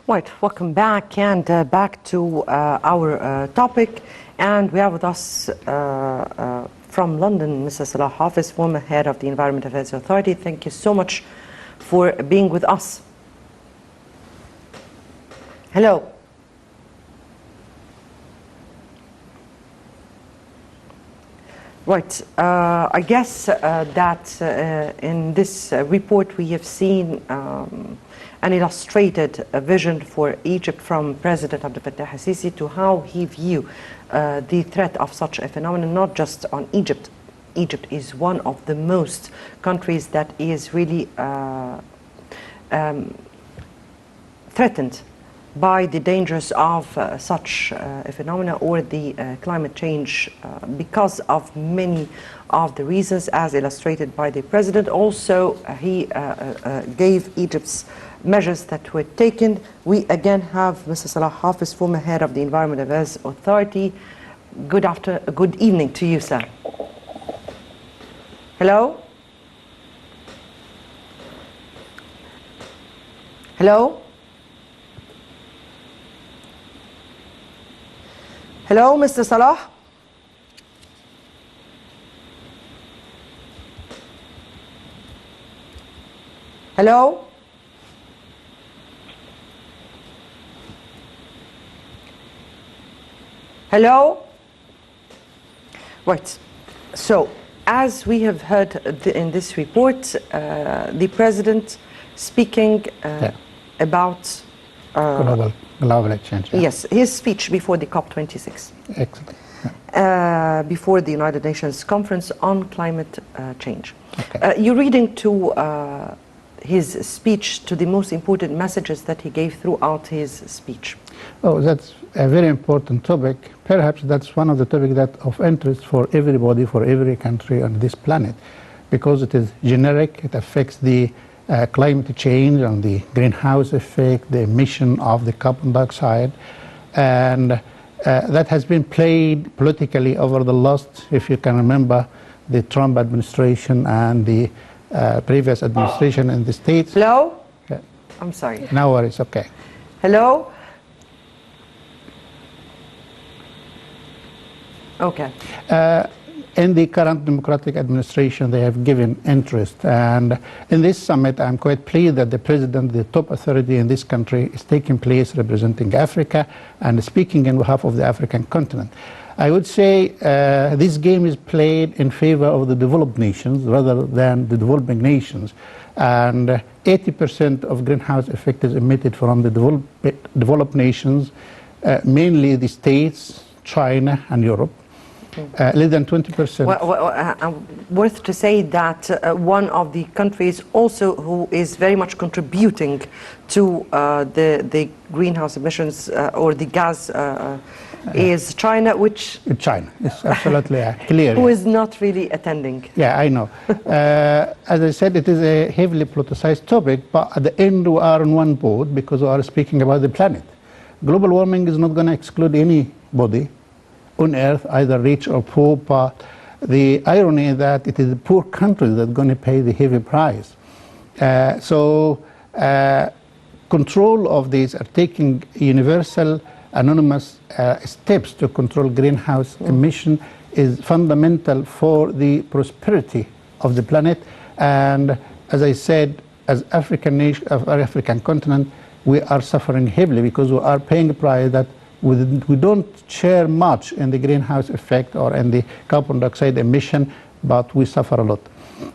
Right, welcome back and back to our topic. And we have with us from London, Mr. Salah Hafez, former head of the Environment Affairs Authority. Thank you so much for being with us. Hello. Right, I guess that in this report we have seen an illustrated vision for Egypt from President Abdel Fattah al-Sisi to how he views the threat of such a phenomenon, not just on Egypt. Egypt is one of the most countries that is really threatened by the dangers of such a phenomena or the climate change because of many of the reasons as illustrated by the President. Also, he gave Egypt's measures that were taken. We again have Mr. Salah Hafez, former head of the Environment Affairs Authority. Good evening to you, sir. Hello? Hello? Hello, Mr. Salah? Hello? Hello? Right. So, as we have heard in this report, the President speaking about global exchange. Yeah. Yes, his speech before the COP26. Excellent. Yeah. Before the United Nations Conference on Climate Change. Okay. You're reading to his speech to the most important messages that he gave throughout his speech. Oh, that's a very important topic. Perhaps that's one of the topics that of interest for everybody, for every country on this planet, because it is generic. It affects the climate change and the greenhouse effect, the emission of the carbon dioxide, and that has been played politically over the last, if you can remember, the Trump administration and the previous administration in the States. Hello? Yeah. I'm sorry. No worries, okay. Hello? Okay. In the current democratic administration, they have given interest. And in this summit, I'm quite pleased that the president, the top authority in this country, is taking place representing Africa and speaking on behalf of the African continent. I would say this game is played in favor of the developed nations rather than the developing nations. And 80% of greenhouse effect is emitted from the developed nations, mainly the States, China, and Europe. Less than 20%. Worth to say that one of the countries also who is very much contributing to the greenhouse emissions or the gas is China, which... China, it's absolutely clear. Who is not really attending. Yeah, I know. As I said, it is a heavily politicized topic, but at the end we are on one boat because we are speaking about the planet. Global warming is not going to exclude anybody on earth, either rich or poor, but the irony is that it is the poor countries that are going to pay the heavy price. Control of these are taking universal, anonymous steps to control greenhouse emission is fundamental for the prosperity of the planet. And as I said, as African nation, of our African continent, we are suffering heavily because we are paying a price that we don't share much in the greenhouse effect or in the carbon dioxide emission, but we suffer a lot.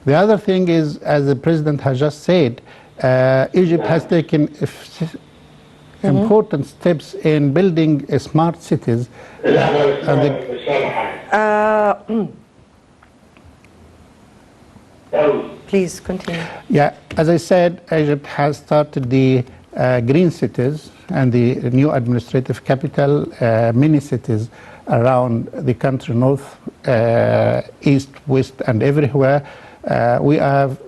The other thing is, as the president has just said, Egypt has taken important steps in building smart cities. Please continue. Yeah, as I said, Egypt has started the green cities and the new administrative capital, many cities around the country, north, east, west, and everywhere. We have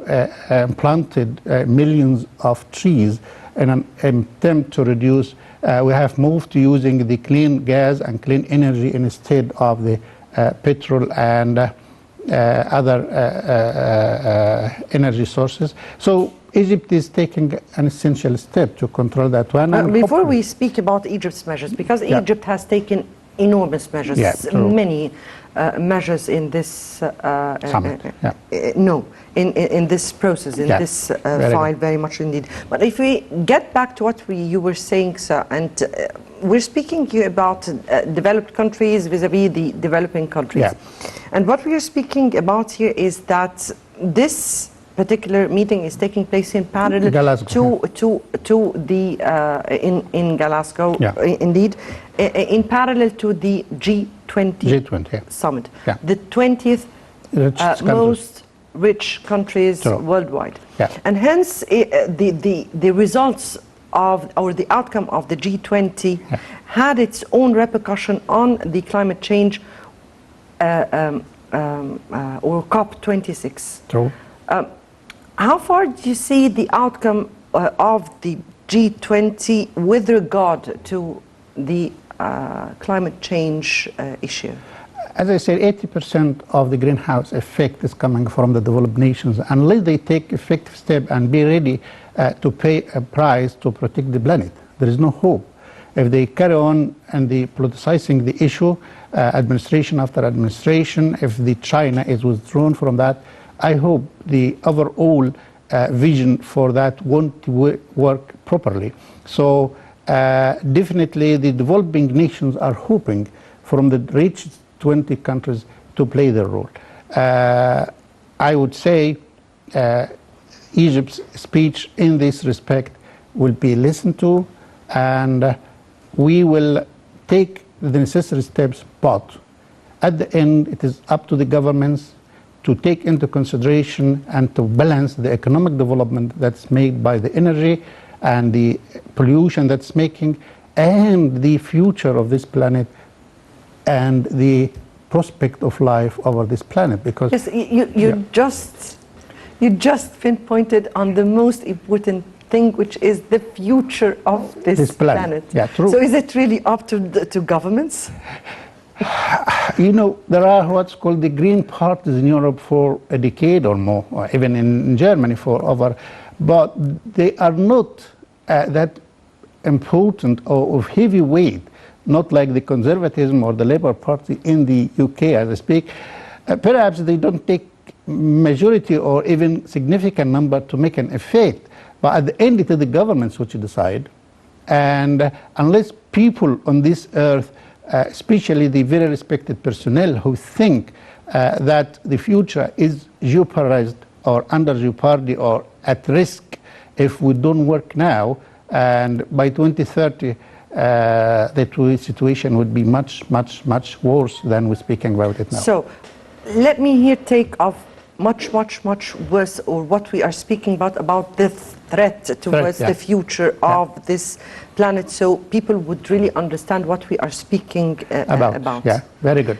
planted millions of trees in an attempt to reduce. We have moved to using the clean gas and clean energy instead of the petrol and other energy sources. So Egypt is taking an essential step to control that one. And Before we speak about Egypt's measures, because Egypt has taken enormous measures, many measures in this summit. No, in this process, in this file, very much indeed. But if we get back to what you were saying, sir, and we're speaking here about developed countries vis-a-vis the developing countries. And what we are speaking about here is that this particular meeting is taking place in parallel to the in Glasgow, indeed, in parallel to the G20 summit, the 20th most rich countries worldwide, and hence the results of, or the outcome of the G20 had its own repercussion on the climate change or COP26. True. How far do you see the outcome of the G20 with regard to the climate change issue? As I said, 80% of the greenhouse effect is coming from the developed nations. Unless they take effective step and be ready to pay a price to protect the planet, there is no hope. If they carry on and they politicizing the issue, administration after administration, if the China is withdrawn from that, I hope the overall vision for that won't work properly. So definitely the developing nations are hoping from the rich 20 countries to play their role. I would say Egypt's speech in this respect will be listened to, and we will take the necessary steps, but at the end it is up to the governments to take into consideration and to balance the economic development that's made by the energy and the pollution that's making, and the future of this planet and the prospect of life over this planet. Because yes, you just pinpointed on the most important thing, which is the future of this planet. Yeah, true. So is it really up to governments? You know, there are what's called the green parties in Europe for a decade or more, or even in Germany for over, but they are not that important or of heavy weight, not like the conservatism or the Labour Party in the UK as I speak. Perhaps they don't take majority or even significant number to make an effect, but at the end it is the governments which decide, and unless people on this earth, especially the very respected personnel who think that the future is jeopardized or under jeopardy or at risk if we don't work now, and by 2030 the situation would be much worse than we're speaking about it now. So let me here take off much worse, or what we are speaking about the threat towards the future of this planet, so people would really understand what we are speaking about. Yeah, very good.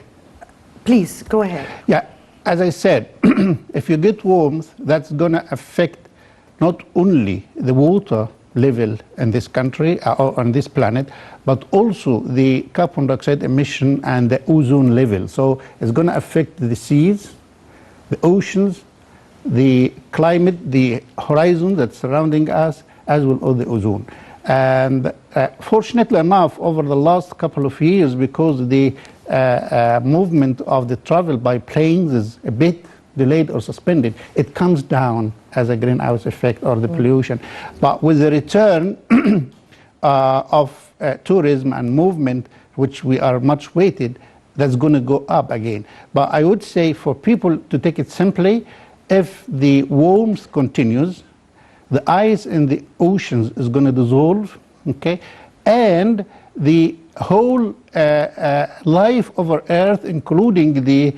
Please, go ahead. Yeah, as I said, if you get warmth, that's going to affect not only the water level in this country or on this planet, but also the carbon dioxide emission and the ozone level. So it's going to affect the seas, the oceans, the climate, the horizon that's surrounding us, as well as the ozone. And fortunately enough, over the last couple of years, because the movement of the travel by planes is a bit delayed or suspended, it comes down as a greenhouse effect or the pollution. But with the return of tourism and movement, which we are much weighted, that's going to go up again. But I would say for people to take it simply, if the warmth continues, the ice in the oceans is going to dissolve, okay, and the whole life over Earth, including the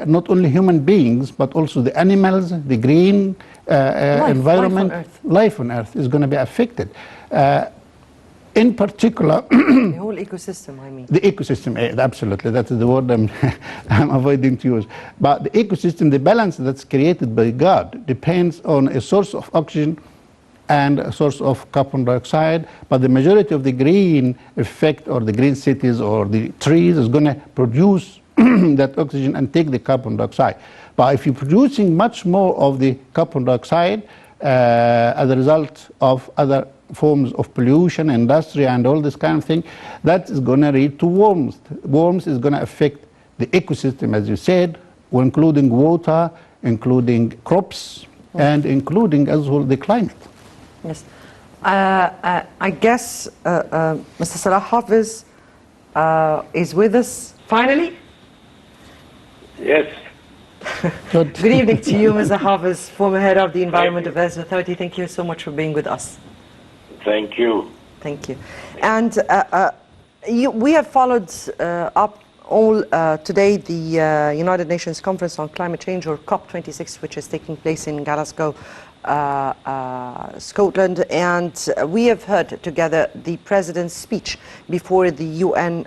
not only human beings but also the animals, the green environment, life on Earth is going to be affected. In particular, the whole ecosystem, I mean. The ecosystem, absolutely, that's the word I'm avoiding to use. But the ecosystem, the balance that's created by God, depends on a source of oxygen and a source of carbon dioxide. But the majority of the green effect, or the green cities or the trees, is going to produce that oxygen and take the carbon dioxide. But if you're producing much more of the carbon dioxide, as a result of other forms of pollution, industry, and all this kind of thing, that is going to lead to warmth. Warmth is going to affect the ecosystem, as you said, including water, including crops, and including as well the climate. Yes. I guess Mr. Salah Hafez is with us finally. Yes. Good evening to you, Mr. Hafez, former head of the Environment Affairs Authority. Thank you so much for being with us. Thank you. Thank you. And we have followed up all today the United Nations Conference on Climate Change, or COP26, which is taking place in Glasgow, Scotland, and we have heard together the President's speech before the UN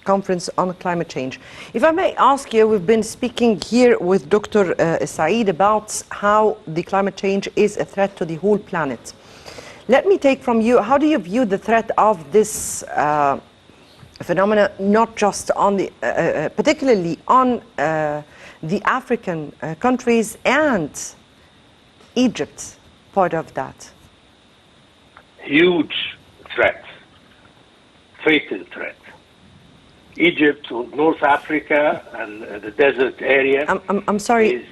Conference on Climate Change. If I may ask you, we've been speaking here with Dr. Saied about how the climate change is a threat to the whole planet. Let me take from you, how do you view the threat of this phenomena, not just on the, particularly on the African countries and Egypt, part of that? Huge threat, fatal threat. Egypt, North Africa, and the desert area. I'm sorry.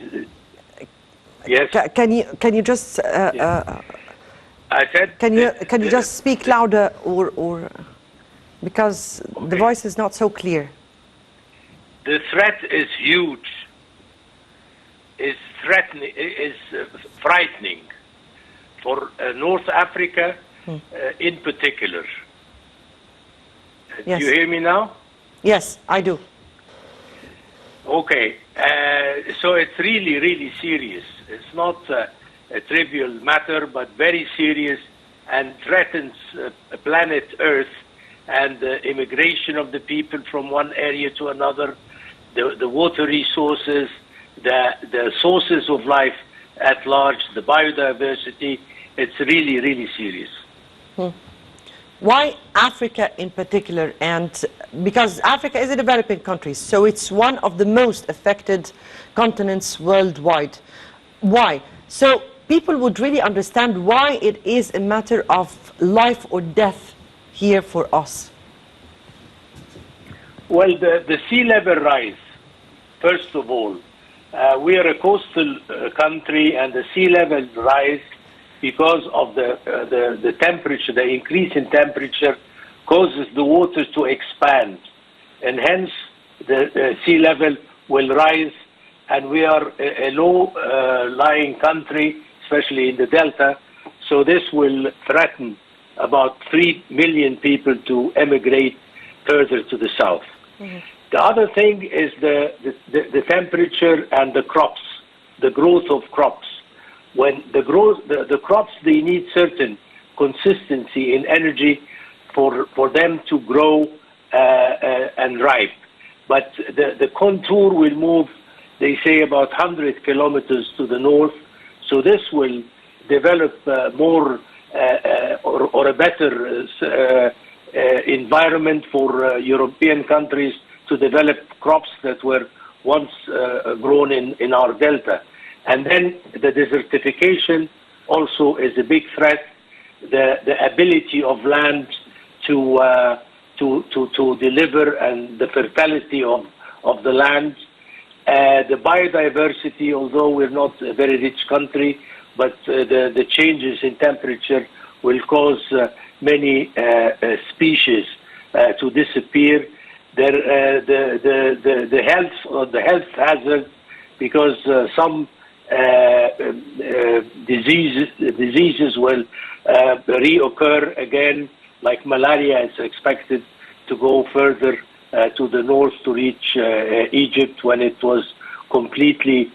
Yes. Can you just? I said. Can you just speak louder, or because the voice is not so clear. The threat is huge. Is threatening. Is frightening for North Africa, in particular. Yes. Do you hear me now? Yes, I do. Okay, so it's really, really serious. It's not a trivial matter, but very serious, and threatens planet Earth and the immigration of the people from one area to another, the water resources, the sources of life at large, the biodiversity. It's really, really serious. Why Africa in particular? And because Africa is a developing country, so it's one of the most affected continents worldwide. Why? So people would really understand why it is a matter of life or death here for us. Well, the sea level rise, first of all. We are a coastal country, and the sea level rise because of the temperature, the increase in temperature causes the waters to expand, and hence the sea level will rise, and we are a low-lying country, especially in the delta, so this will threaten about 3 million people to emigrate further to the south. The other thing is the temperature and the crops, the growth of crops. When the crops, they need certain consistency in energy for them to grow and ripe. But the contour will move, they say, about 100 kilometers to the north. So this will develop more or a better environment for European countries to develop crops that were once grown in our delta. And then the desertification also is a big threat. The ability of land to deliver, and the fertility of the land, the biodiversity. Although we're not a very rich country, but the changes in temperature will cause many species to disappear. The health hazard, because some diseases will reoccur again, like malaria is expected to go further to the north to reach Egypt, when it was completely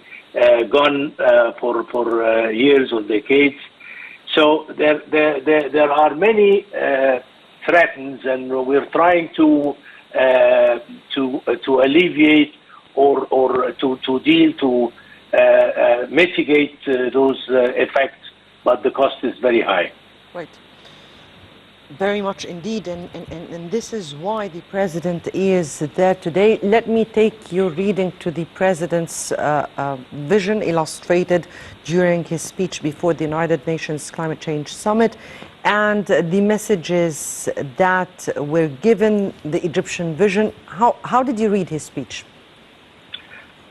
gone for years or decades. So there are many threats, and we're trying to alleviate or to deal to mitigate those effects, but the cost is very high. Right. Very much indeed, and this is why the president is there today. Let me take your reading to the president's vision illustrated during his speech before the United Nations Climate Change Summit, and the messages that were given, the Egyptian vision. How did you read his speech?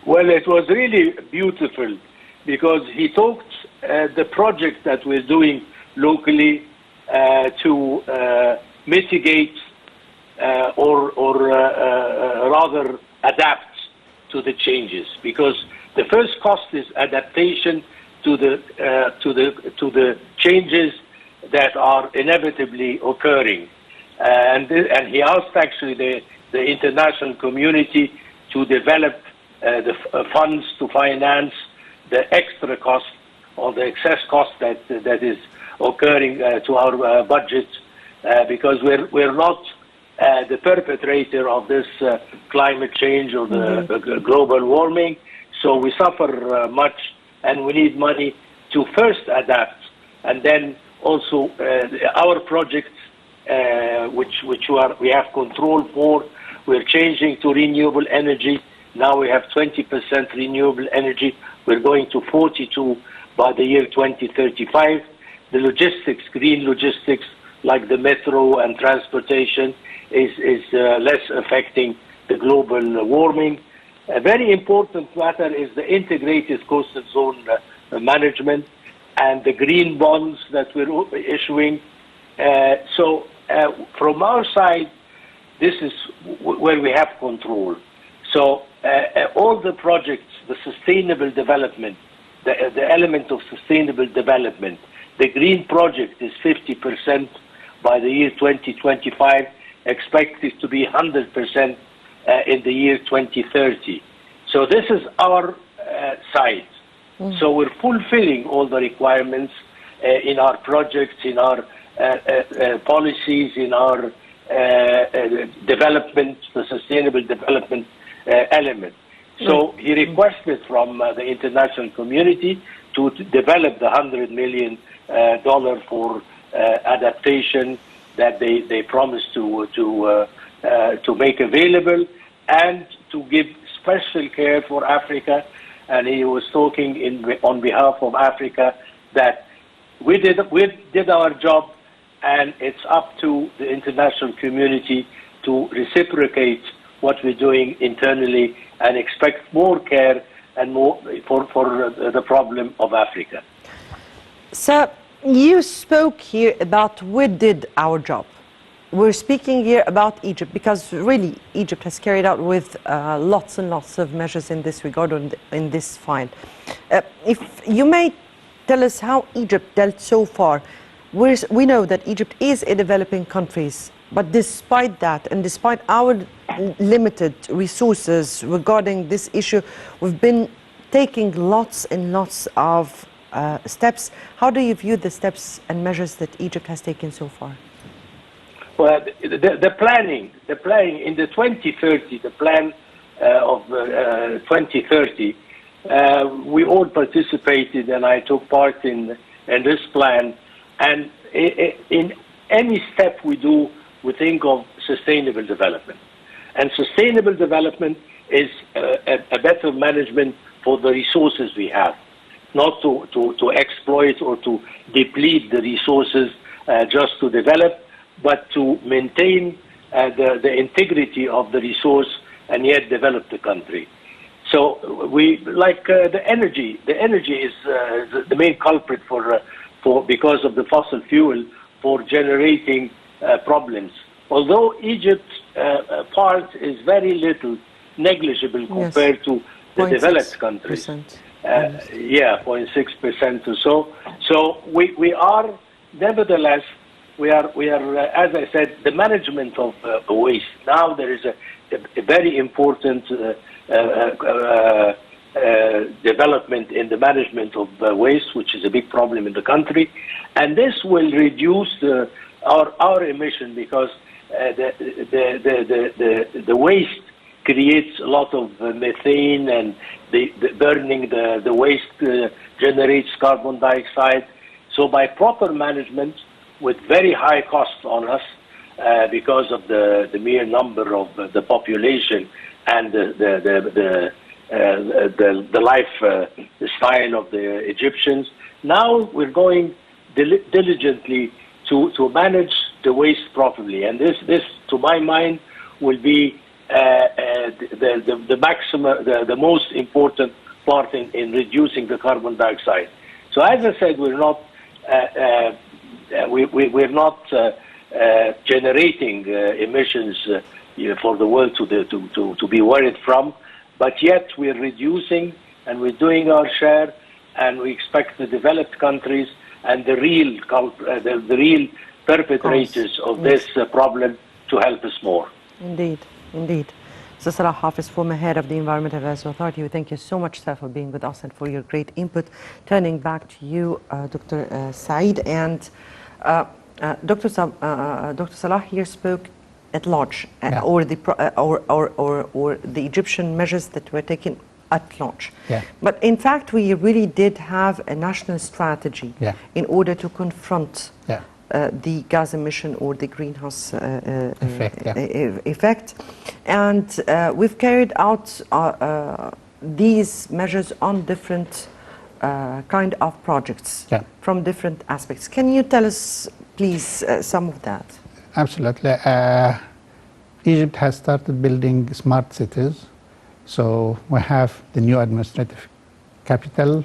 Well, it was really beautiful because he talked the project that we're doing locally to mitigate or rather adapt to the changes, because the first cost is adaptation to the changes that are inevitably occurring, and he asked actually the international community to develop the funds to finance the extra cost or the excess cost that is occurring to our budget, because we're not the perpetrator of this climate change or the global warming, so we suffer much, and we need money to first adapt, and then also our projects, which we have control for. We're changing to renewable energy. Now we have 20% renewable energy. We're going to 42 by the year 2035. The logistics, green logistics, like the metro and transportation, is less affecting the global warming. A very important matter is the integrated coastal zone management and the green bonds that we're issuing. So from our side, this is where we have control. So all the projects, the sustainable development, the element of sustainable development, the green project is 50% by the year 2025, expected to be 100% in the year 2030. So this is our side. So we're fulfilling all the requirements in our projects, in our policies, in our development, the sustainable development element. So he requested from the international community to develop the $100 million for adaptation that they promised to make available, and to give special care for Africa. And he was talking on behalf of Africa that we did our job, and it's up to the international community to reciprocate what we're doing internally and expect more care and more for the problem of Africa. Sir, you spoke here about we did our job. We're speaking here about Egypt because really Egypt has carried out with lots and lots of measures in this regard in this file. If you may tell us how Egypt dealt so far. We know that Egypt is a developing country, but despite that and despite our limited resources regarding this issue, we've been taking lots and lots of steps. How do you view the steps and measures that Egypt has taken so far? Well, the planning in the 2030, the plan of 2030, we all participated, and I took part in this plan. And in any step we do, we think of sustainable development. And sustainable development is a better management for the resources we have, not to exploit or to deplete the resources just to develop, but to maintain the integrity of the resource and yet develop the country. So we like the energy. The energy is the main culprit because of the fossil fuel for generating problems. Although Egypt's part is very little, negligible compared to the developed countries. 0.6% or so. So we are, nevertheless, we are as I said, the management of waste. Now there is a very important development in the management of waste, which is a big problem in the country, and this will reduce our emission because the waste creates a lot of methane, and the burning the waste generates carbon dioxide. So by proper management, with very high costs on us because of the mere number of the population and the lifestyle of the Egyptians. Now we're going diligently to manage the waste properly, and this, to my mind, will be the maximum, the most important part in reducing the carbon dioxide. So, as I said, we're not generating emissions for the world to be worried from, but yet we're reducing and we're doing our share, and we expect the developed countries and the real perpetrators of this problem to help us more. Indeed, indeed. So Salah Hafez, former head of the Environmental Affairs Authority, we thank you so much, sir, for being with us and for your great input. Turning back to you, Dr. Saied, and Dr. Salah here spoke at large, or the Egyptian measures that were taken at large. Yeah. But in fact, we really did have a national strategy in order to confront the gas emission or the greenhouse effect. And we've carried out these measures on different kind of projects from different aspects. Can you tell us, please, some of that? Absolutely. Egypt has started building smart cities. So we have the new administrative capital,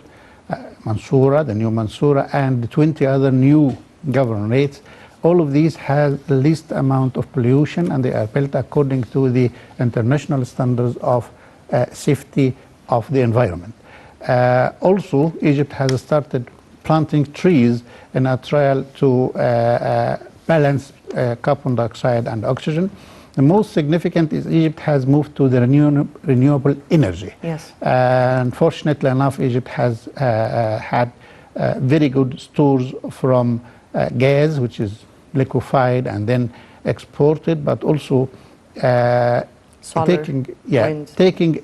Mansoura, the new Mansoura, and 20 other new governorates. All of these have the least amount of pollution, and they are built according to the international standards of safety of the environment. Also, Egypt has started planting trees in a trial to balance carbon dioxide and oxygen. The most significant is Egypt has moved to the renewable energy. Yes. And fortunately enough, Egypt has had very good stores from gas, which is liquefied and then exported, but also Solar,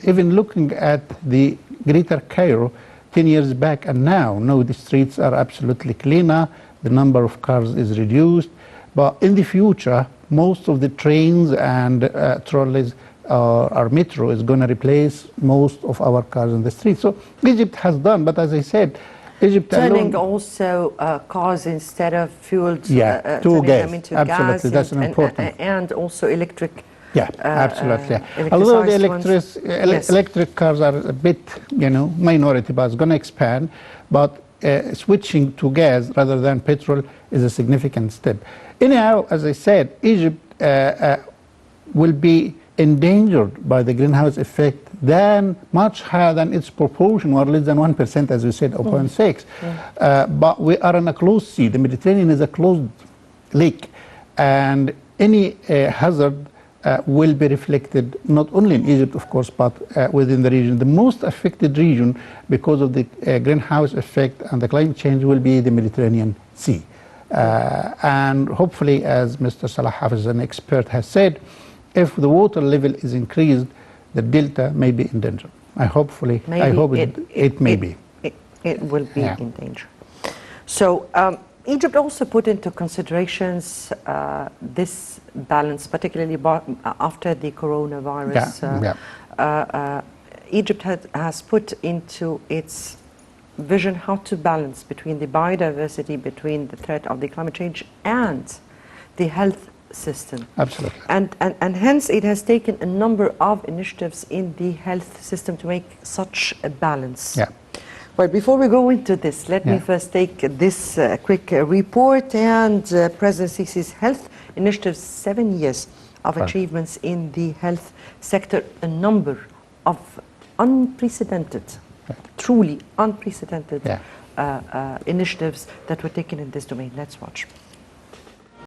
even looking at the Greater Cairo 10 years back and now the streets are absolutely cleaner, the number of cars is reduced, but in the future, most of the trains and trolleys our metro is going to replace most of our cars in the street. So Egypt has done, but as I said, Egypt turning alone, also cars instead of fuel to gas. them into Absolutely, gas that's an important. and also electric. Absolutely. Although the electric cars are a bit, minority, but it's going to expand. But switching to gas rather than petrol is a significant step. Anyhow, as I said, Egypt will be endangered by the greenhouse effect much higher than its proportion, or less than 1%, as you said, 0.6. But we are in a closed sea. The Mediterranean is a closed lake, and any hazard will be reflected not only in Egypt, of course, but within the region. The most affected region because of the greenhouse effect and the climate change will be the Mediterranean Sea. And hopefully, as Mr. Salah Hafez, an expert, has said, if the water level is increased, the delta may be in danger. I hope it may be. It will be in danger. So Egypt also put into considerations this balance, particularly after the coronavirus. Egypt has put into its vision how to balance between the biodiversity, between the threat of the climate change and the health system. Absolutely. And hence it has taken a number of initiatives in the health system to make such a balance. But before we go into this, let me first take this quick report. And President Sisi's health initiatives, 7 years of achievements in the health sector, a number of unprecedented, truly unprecedented initiatives that were taken in this domain. Let's watch.